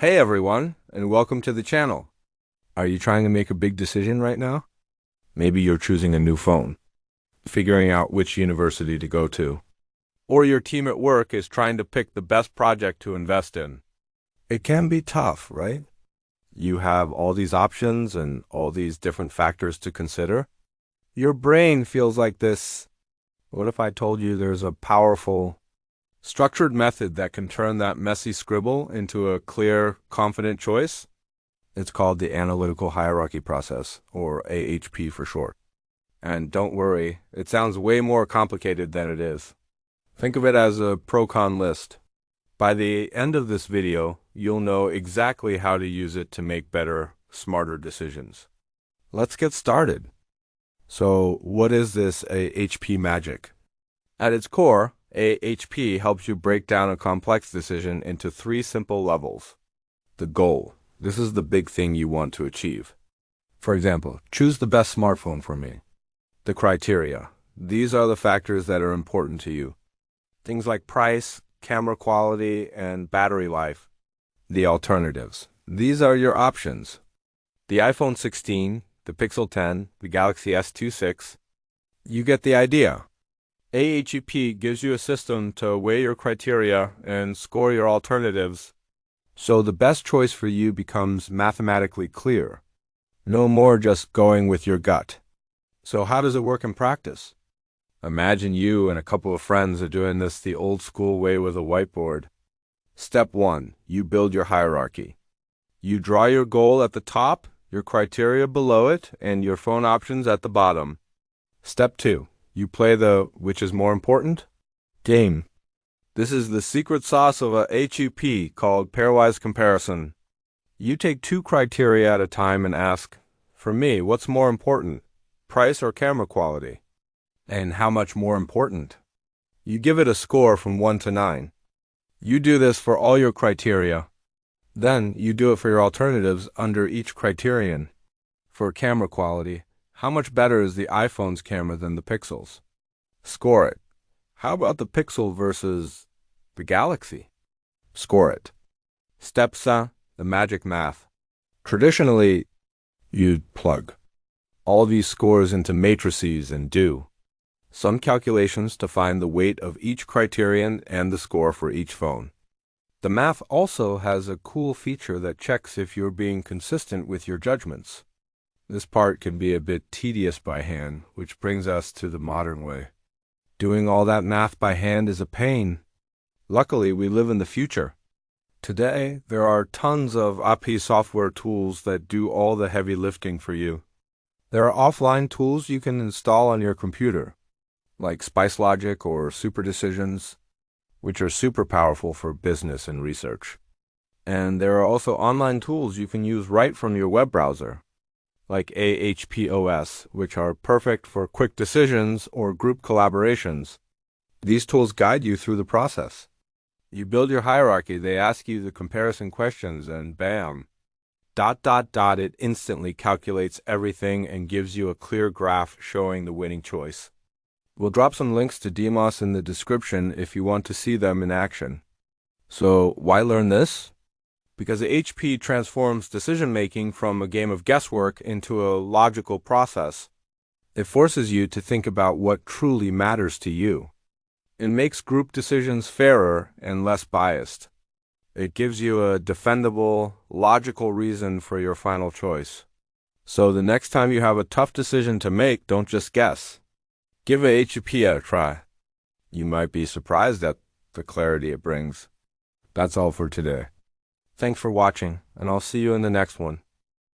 Hey everyone, and welcome to the channel. Are you trying to make a big decision right now? Maybe you're choosing a new phone, figuring out which university to go to, or your team at work is trying to pick the best project to invest in. It can be tough, right? You have all these options and all these different factors to consider. Your brain feels like this. What if I told you there's a powerful, structured method that can turn that messy scribble into a clear, confident choice? It's called the Analytical Hierarchy Process, or AHP for short. And don't worry, it sounds way more complicated than it is. Think of it as a pro-con list. By the end of this video, you'll know exactly how to use it to make better, smarter decisions. Let's get started. So, what is this AHP magic? At its core, AHP helps you break down a complex decision into 3 simple levels. The goal. This is the big thing you want to achieve. For example, choose the best smartphone for me. The criteria. These are the factors that are important to you. Things like price, camera quality, and battery life. The alternatives. These are your options. The iPhone 16, the Pixel 10, the Galaxy S26. You get the idea. AHP gives you a system to weigh your criteria and score your alternatives, so the best choice for you becomes mathematically clear. No more just going with your gut. So how does it work in practice? Imagine you and a couple of friends are doing this the old school way with a whiteboard. Step 1, you build your hierarchy. You draw your goal at the top, your criteria below it, and your phone options at the bottom. Step 2, you play the which is more important game. This is the secret sauce of a AHP called Pairwise Comparison. You take 2 criteria at a time and ask, for me, what's more important, price or camera quality? And how much more important? You give it a score from 1 to 9. You do this for all your criteria. Then you do it for your alternatives under each criterion. For camera quality, how much better is the iPhone's camera than the Pixel's? Score it. How about the Pixel versus the Galaxy? Score it. Step 3, the magic math. Traditionally, you'd plug all these scores into matrices and do some calculations to find the weight of each criterion and the score for each phone. The math also has a cool feature that checks if you're being consistent with your judgments. This part can be a bit tedious by hand, which brings us to the modern way. Doing all that math by hand is a pain. Luckily, we live in the future. Today, there are tons of AHP software tools that do all the heavy lifting for you. There are offline tools you can install on your computer, like SpiceLogic or Super Decisions, which are super powerful for business and research. And there are also online tools you can use right from your web browser, like AHPOS, which are perfect for quick decisions or group collaborations. These tools guide you through the process. You build your hierarchy, they ask you the comparison questions, and bam, ... it instantly calculates everything and gives you a clear graph showing the winning choice. We'll drop some links to DMOS in the description if you want to see them in action. So why learn this? Because AHP transforms decision-making from a game of guesswork into a logical process. It forces you to think about what truly matters to you. It makes group decisions fairer and less biased. It gives you a defendable, logical reason for your final choice. So the next time you have a tough decision to make, don't just guess. Give AHP a try. You might be surprised at the clarity it brings. That's all for today. Thanks for watching, and I'll see you in the next one.